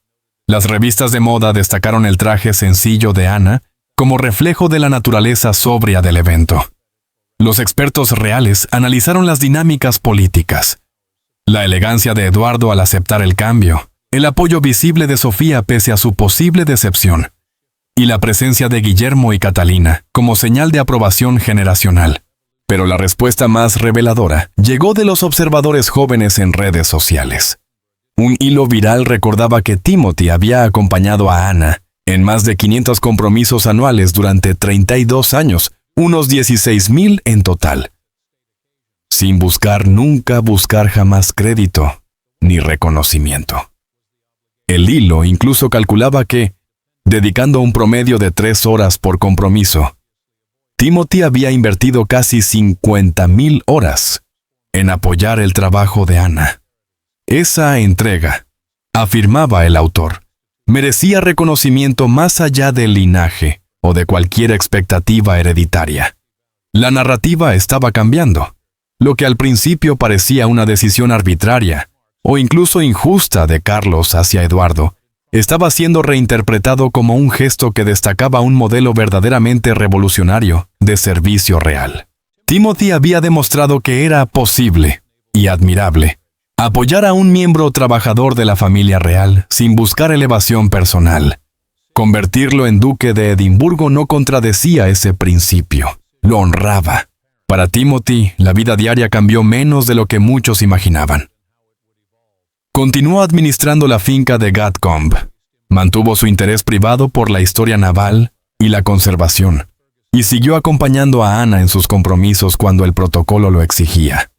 Las revistas de moda destacaron el traje sencillo de Ana como reflejo de la naturaleza sobria del evento. Los expertos reales analizaron las dinámicas políticas, la elegancia de Eduardo al aceptar el cambio, el apoyo visible de Sofía pese a su posible decepción, y la presencia de Guillermo y Catalina como señal de aprobación generacional. Pero la respuesta más reveladora llegó de los observadores jóvenes en redes sociales. Un hilo viral recordaba que Timothy había acompañado a Anna en más de 500 compromisos anuales durante 32 años, unos 16,000 en total, sin nunca buscar jamás crédito ni reconocimiento. El hilo incluso calculaba que, dedicando un promedio de 3 horas por compromiso, Timothy había invertido casi 50,000 horas en apoyar el trabajo de Anna. Esa entrega, afirmaba el autor, merecía reconocimiento más allá del linaje o de cualquier expectativa hereditaria. La narrativa estaba cambiando. Lo que al principio parecía una decisión arbitraria o incluso injusta de Carlos hacia Eduardo, estaba siendo reinterpretado como un gesto que destacaba un modelo verdaderamente revolucionario de servicio real. Timothy había demostrado que era posible y admirable apoyar a un miembro trabajador de la familia real sin buscar elevación personal. Convertirlo en duque de Edimburgo no contradecía ese principio, lo honraba. Para Timothy, la vida diaria cambió menos de lo que muchos imaginaban. Continuó administrando la finca de Gatcombe, mantuvo su interés privado por la historia naval y la conservación, y siguió acompañando a Anna en sus compromisos cuando el protocolo lo exigía.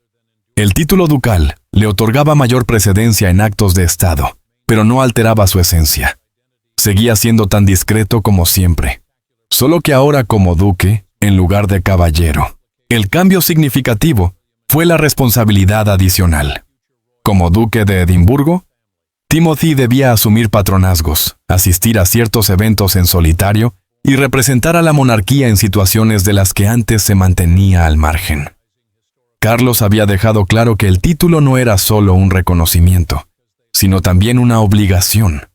El título ducal le otorgaba mayor precedencia en actos de Estado, pero no alteraba su esencia. Seguía siendo tan discreto como siempre, solo que ahora como duque en lugar de caballero. El cambio significativo fue la responsabilidad adicional. Como duque de Edimburgo, Timothy debía asumir patronazgos, asistir a ciertos eventos en solitario y representar a la monarquía en situaciones de las que antes se mantenía al margen. Carlos había dejado claro que el título no era solo un reconocimiento, sino también una obligación.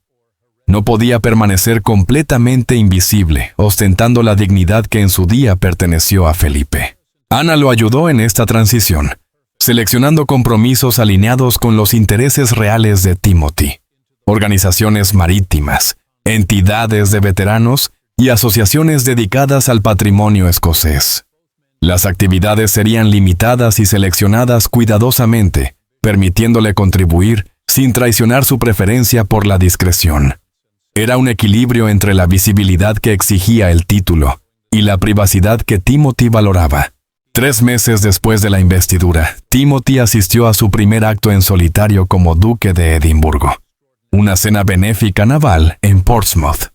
No podía permanecer completamente invisible, ostentando la dignidad que en su día perteneció a Felipe. Anna lo ayudó en esta transición, seleccionando compromisos alineados con los intereses reales de Timothy, organizaciones marítimas, entidades de veteranos y asociaciones dedicadas al patrimonio escocés. Las actividades serían limitadas y seleccionadas cuidadosamente, permitiéndole contribuir sin traicionar su preferencia por la discreción. Era un equilibrio entre la visibilidad que exigía el título y la privacidad que Timothy valoraba. 3 meses después de la investidura, Timothy asistió a su primer acto en solitario como duque de Edimburgo, una cena benéfica naval en Portsmouth.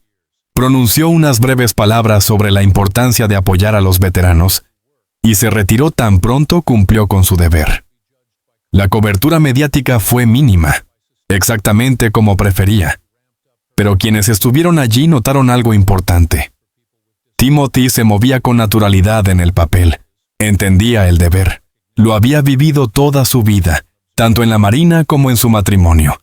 Pronunció unas breves palabras sobre la importancia de apoyar a los veteranos y se retiró tan pronto cumplió con su deber. La cobertura mediática fue mínima, exactamente como prefería, pero quienes estuvieron allí notaron algo importante. Timothy se movía con naturalidad en el papel. Entendía el deber. Lo había vivido toda su vida, tanto en la marina como en su matrimonio.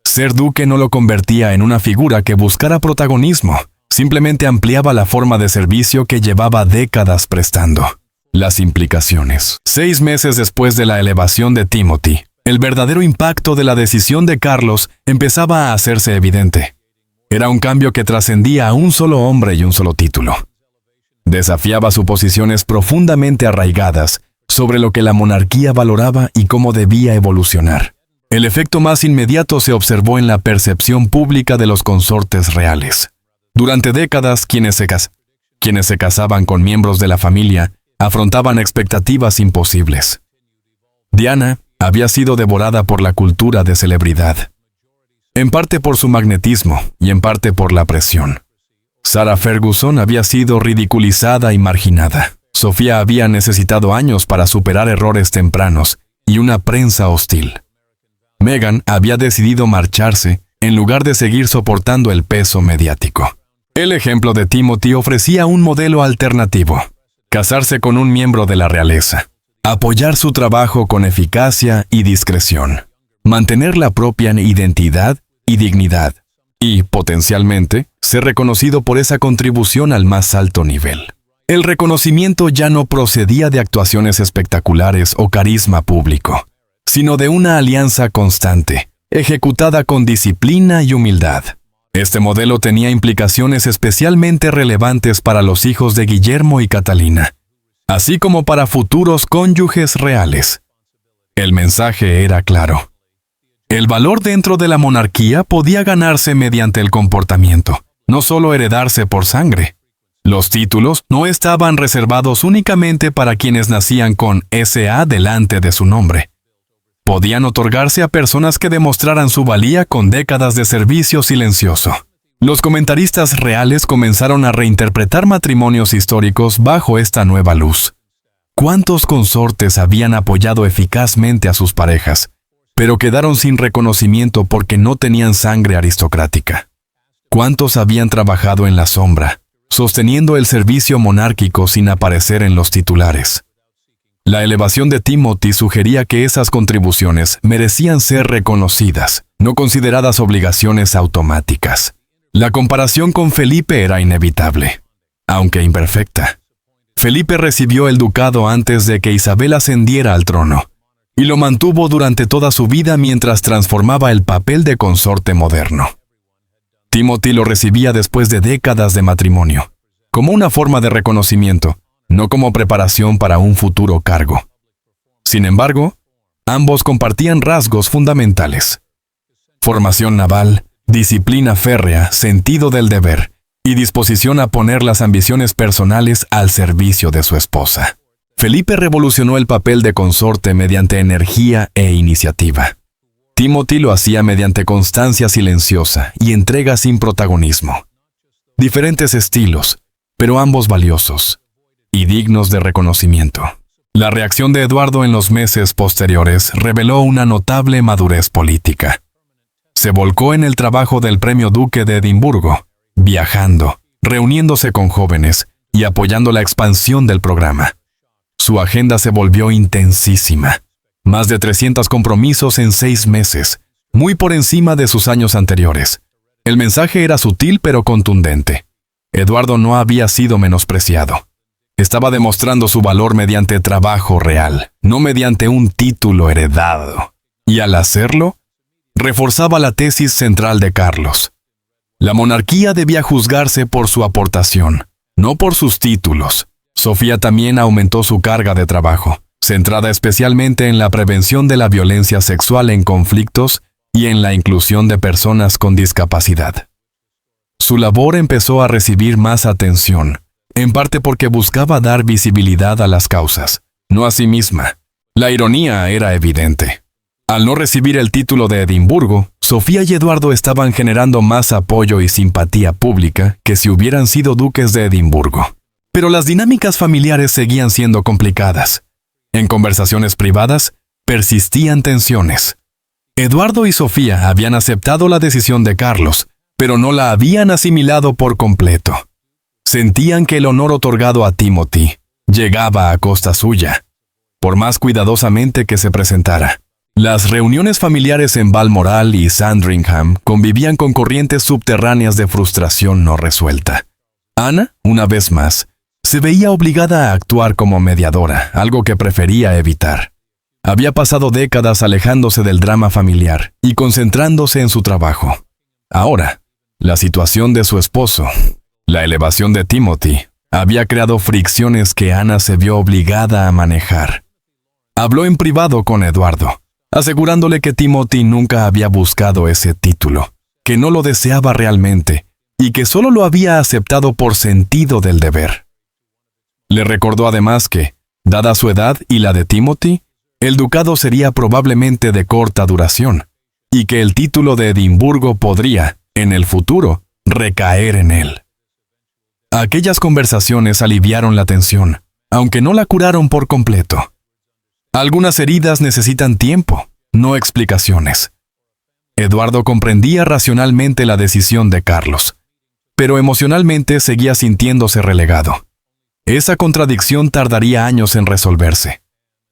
Ser duque no lo convertía en una figura que buscara protagonismo, simplemente ampliaba la forma de servicio que llevaba décadas prestando. Las implicaciones. 6 meses después de la elevación de Timothy, el verdadero impacto de la decisión de Carlos empezaba a hacerse evidente. Era un cambio que trascendía a un solo hombre y un solo título. Desafiaba suposiciones profundamente arraigadas sobre lo que la monarquía valoraba y cómo debía evolucionar. El efecto más inmediato se observó en la percepción pública de los consortes reales. Durante décadas, quienes se casaban con miembros de la familia afrontaban expectativas imposibles. Diana había sido devorada por la cultura de celebridad, en parte por su magnetismo y en parte por la presión. Sarah Ferguson había sido ridiculizada y marginada. Sofía había necesitado años para superar errores tempranos y una prensa hostil. Meghan había decidido marcharse en lugar de seguir soportando el peso mediático. El ejemplo de Timothy ofrecía un modelo alternativo: casarse con un miembro de la realeza, apoyar su trabajo con eficacia y discreción, mantener la propia identidad y dignidad, y, potencialmente, ser reconocido por esa contribución al más alto nivel. El reconocimiento ya no procedía de actuaciones espectaculares o carisma público, sino de una alianza constante, ejecutada con disciplina y humildad. Este modelo tenía implicaciones especialmente relevantes para los hijos de Guillermo y Catalina, así como para futuros cónyuges reales. El mensaje era claro. El valor dentro de la monarquía podía ganarse mediante el comportamiento, no solo heredarse por sangre. Los títulos no estaban reservados únicamente para quienes nacían con S.A. delante de su nombre. Podían otorgarse a personas que demostraran su valía con décadas de servicio silencioso. Los comentaristas reales comenzaron a reinterpretar matrimonios históricos bajo esta nueva luz. ¿Cuántos consortes habían apoyado eficazmente a sus parejas, pero quedaron sin reconocimiento porque no tenían sangre aristocrática? ¿Cuántos habían trabajado en la sombra, sosteniendo el servicio monárquico sin aparecer en los titulares? La elevación de Timothy sugería que esas contribuciones merecían ser reconocidas, no consideradas obligaciones automáticas. La comparación con Felipe era inevitable, aunque imperfecta. Felipe recibió el ducado antes de que Isabel ascendiera al trono, y lo mantuvo durante toda su vida mientras transformaba el papel de consorte moderno. Timothy lo recibía después de décadas de matrimonio, como una forma de reconocimiento, no como preparación para un futuro cargo. Sin embargo, ambos compartían rasgos fundamentales: formación naval, disciplina férrea, sentido del deber y disposición a poner las ambiciones personales al servicio de su esposa. Felipe revolucionó el papel de consorte mediante energía e iniciativa. Timothy lo hacía mediante constancia silenciosa y entrega sin protagonismo. Diferentes estilos, pero ambos valiosos y dignos de reconocimiento. La reacción de Eduardo en los meses posteriores reveló una notable madurez política. Se volcó en el trabajo del Premio Duque de Edimburgo, viajando, reuniéndose con jóvenes y apoyando la expansión del programa. Su agenda se volvió intensísima. Más de 300 compromisos en 6 meses, muy por encima de sus años anteriores. El mensaje era sutil pero contundente. Eduardo no había sido menospreciado. Estaba demostrando su valor mediante trabajo real, no mediante un título heredado. Y al hacerlo, reforzaba la tesis central de Carlos. La monarquía debía juzgarse por su aportación, no por sus títulos. Sofía también aumentó su carga de trabajo, centrada especialmente en la prevención de la violencia sexual en conflictos y en la inclusión de personas con discapacidad. Su labor empezó a recibir más atención, en parte porque buscaba dar visibilidad a las causas, no a sí misma. La ironía era evidente. Al no recibir el título de Edimburgo, Sofía y Eduardo estaban generando más apoyo y simpatía pública que si hubieran sido duques de Edimburgo. Pero las dinámicas familiares seguían siendo complicadas. En conversaciones privadas, persistían tensiones. Eduardo y Sofía habían aceptado la decisión de Carlos, pero no la habían asimilado por completo. Sentían que el honor otorgado a Timothy llegaba a costa suya, por más cuidadosamente que se presentara. Las reuniones familiares en Balmoral y Sandringham convivían con corrientes subterráneas de frustración no resuelta. Ana, una vez más, se veía obligada a actuar como mediadora, algo que prefería evitar. Había pasado décadas alejándose del drama familiar y concentrándose en su trabajo. Ahora, la situación de su esposo, la elevación de Timothy, había creado fricciones que Ana se vio obligada a manejar. Habló en privado con Eduardo, asegurándole que Timothy nunca había buscado ese título, que no lo deseaba realmente y que solo lo había aceptado por sentido del deber. Le recordó además que, dada su edad y la de Timothy, el ducado sería probablemente de corta duración, y que el título de Edimburgo podría, en el futuro, recaer en él. Aquellas conversaciones aliviaron la tensión, aunque no la curaron por completo. Algunas heridas necesitan tiempo, no explicaciones. Eduardo comprendía racionalmente la decisión de Carlos, pero emocionalmente seguía sintiéndose relegado. Esa contradicción tardaría años en resolverse,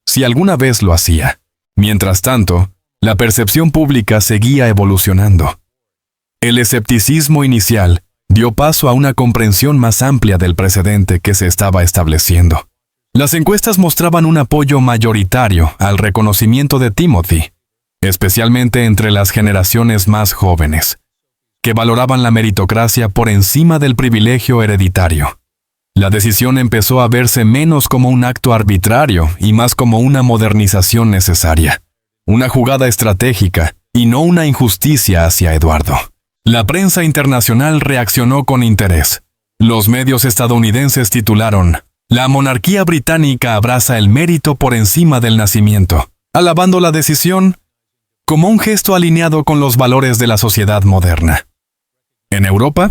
si alguna vez lo hacía. Mientras tanto, la percepción pública seguía evolucionando. El escepticismo inicial dio paso a una comprensión más amplia del precedente que se estaba estableciendo. Las encuestas mostraban un apoyo mayoritario al reconocimiento de Timothy, especialmente entre las generaciones más jóvenes, que valoraban la meritocracia por encima del privilegio hereditario. La decisión empezó a verse menos como un acto arbitrario y más como una modernización necesaria, una jugada estratégica y no una injusticia hacia Eduardo. La prensa internacional reaccionó con interés. Los medios estadounidenses titularon: "La monarquía británica abraza el mérito por encima del nacimiento", alabando la decisión como un gesto alineado con los valores de la sociedad moderna. En Europa,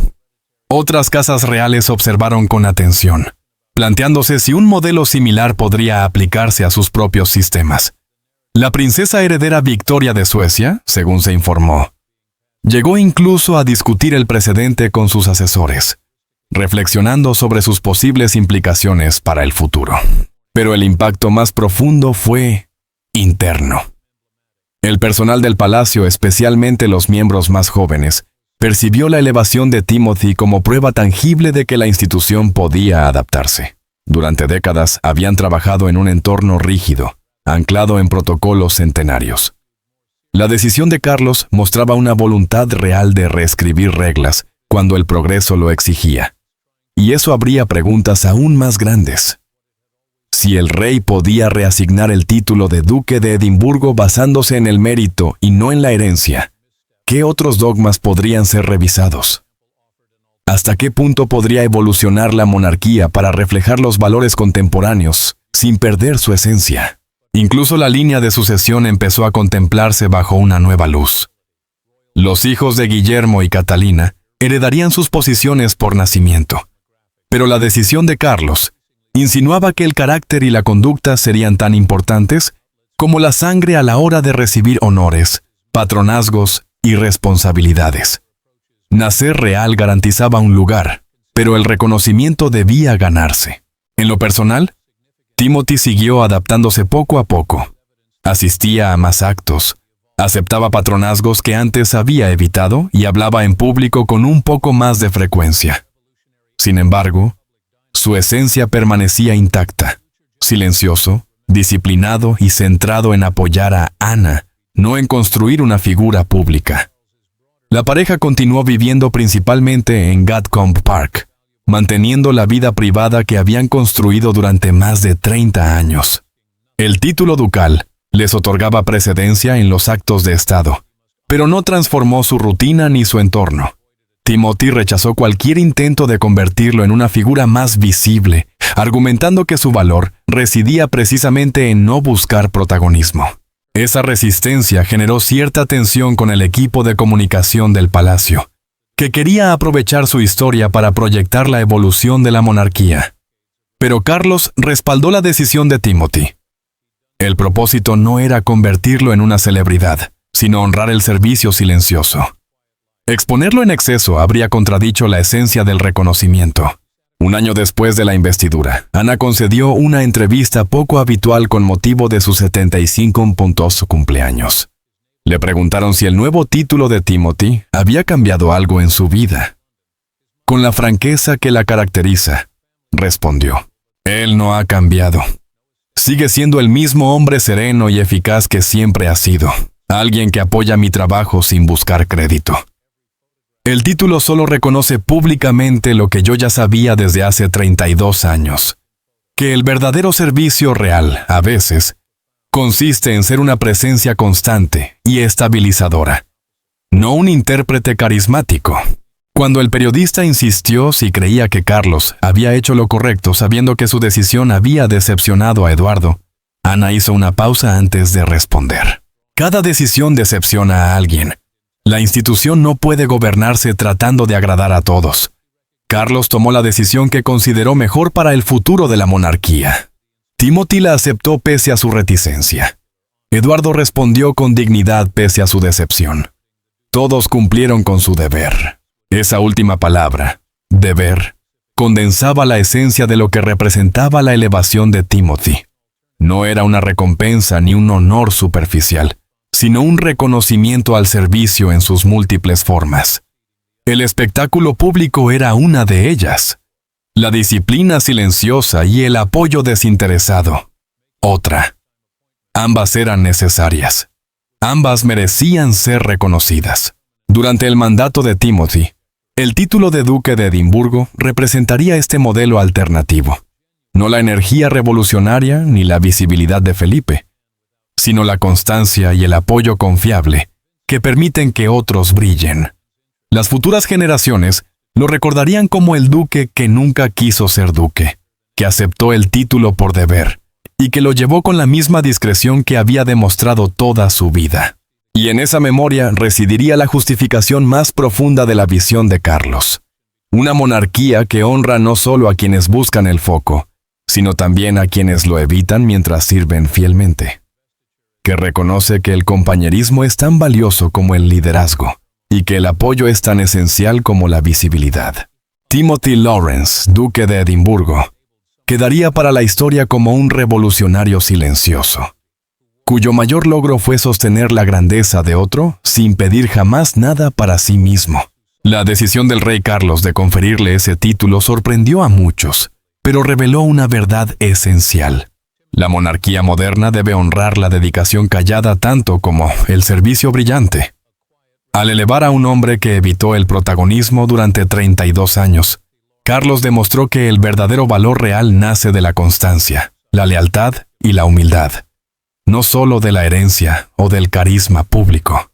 otras casas reales observaron con atención, planteándose si un modelo similar podría aplicarse a sus propios sistemas. La princesa heredera Victoria de Suecia, según se informó, llegó incluso a discutir el precedente con sus asesores, reflexionando sobre sus posibles implicaciones para el futuro. Pero el impacto más profundo fue interno. El personal del palacio, especialmente los miembros más jóvenes, percibió la elevación de Timothy como prueba tangible de que la institución podía adaptarse. Durante décadas habían trabajado en un entorno rígido, anclado en protocolos centenarios. La decisión de Carlos mostraba una voluntad real de reescribir reglas cuando el progreso lo exigía. Y eso abría preguntas aún más grandes. Si el rey podía reasignar el título de duque de Edimburgo basándose en el mérito y no en la herencia, ¿qué otros dogmas podrían ser revisados? ¿Hasta qué punto podría evolucionar la monarquía para reflejar los valores contemporáneos sin perder su esencia? Incluso la línea de sucesión empezó a contemplarse bajo una nueva luz. Los hijos de Guillermo y Catalina heredarían sus posiciones por nacimiento, pero la decisión de Carlos insinuaba que el carácter y la conducta serían tan importantes como la sangre a la hora de recibir honores, patronazgos y responsabilidades. Nacer real garantizaba un lugar, pero el reconocimiento debía ganarse. En lo personal, Timothy siguió adaptándose poco a poco. Asistía a más actos, aceptaba patronazgos que antes había evitado y hablaba en público con un poco más de frecuencia. Sin embargo, su esencia permanecía intacta, silencioso, disciplinado y centrado en apoyar a Ana, no en construir una figura pública. La pareja continuó viviendo principalmente en Gatcombe Park, manteniendo la vida privada que habían construido durante más de 30 años. El título ducal les otorgaba precedencia en los actos de Estado, pero no transformó su rutina ni su entorno. Timothy rechazó cualquier intento de convertirlo en una figura más visible, argumentando que su valor residía precisamente en no buscar protagonismo. Esa resistencia generó cierta tensión con el equipo de comunicación del palacio, que quería aprovechar su historia para proyectar la evolución de la monarquía. Pero Carlos respaldó la decisión de Timothy. El propósito no era convertirlo en una celebridad, sino honrar el servicio silencioso. Exponerlo en exceso habría contradicho la esencia del reconocimiento. Un año después de la investidura, Ana concedió una entrevista poco habitual con motivo de su 75 cumpleaños. Le preguntaron si el nuevo título de Timothy había cambiado algo en su vida. Con la franqueza que la caracteriza, respondió: "Él no ha cambiado. Sigue siendo el mismo hombre sereno y eficaz que siempre ha sido, alguien que apoya mi trabajo sin buscar crédito. El título solo reconoce públicamente lo que yo ya sabía desde hace 32 años, que el verdadero servicio real, a veces, consiste en ser una presencia constante y estabilizadora, no un intérprete carismático". Cuando el periodista insistió si creía que Carlos había hecho lo correcto sabiendo que su decisión había decepcionado a Eduardo, Ana hizo una pausa antes de responder. Cada decisión decepciona a alguien. La institución no puede gobernarse tratando de agradar a todos. Carlos tomó la decisión que consideró mejor para el futuro de la monarquía. Timothy la aceptó pese a su reticencia. Eduardo respondió con dignidad pese a su decepción. Todos cumplieron con su deber. Esa última palabra, deber, condensaba la esencia de lo que representaba la elevación de Timothy. No era una recompensa ni un honor superficial, sino un reconocimiento al servicio en sus múltiples formas. El espectáculo público era una de ellas. La disciplina silenciosa y el apoyo desinteresado, otra. Ambas eran necesarias. Ambas merecían ser reconocidas. Durante el mandato de Timothy, el título de duque de Edimburgo representaría este modelo alternativo. No la energía revolucionaria ni la visibilidad de Felipe, sino la constancia y el apoyo confiable que permiten que otros brillen. Las futuras generaciones lo recordarían como el duque que nunca quiso ser duque, que aceptó el título por deber, y que lo llevó con la misma discreción que había demostrado toda su vida. Y en esa memoria residiría la justificación más profunda de la visión de Carlos. Una monarquía que honra no solo a quienes buscan el foco, sino también a quienes lo evitan mientras sirven fielmente. Que reconoce que el compañerismo es tan valioso como el liderazgo, y que el apoyo es tan esencial como la visibilidad. Timothy Lawrence, duque de Edimburgo, quedaría para la historia como un revolucionario silencioso, cuyo mayor logro fue sostener la grandeza de otro sin pedir jamás nada para sí mismo. La decisión del rey Carlos de conferirle ese título sorprendió a muchos, pero reveló una verdad esencial. La monarquía moderna debe honrar la dedicación callada tanto como el servicio brillante. Al elevar a un hombre que evitó el protagonismo durante 32 años, Carlos demostró que el verdadero valor real nace de la constancia, la lealtad y la humildad, no solo de la herencia o del carisma público.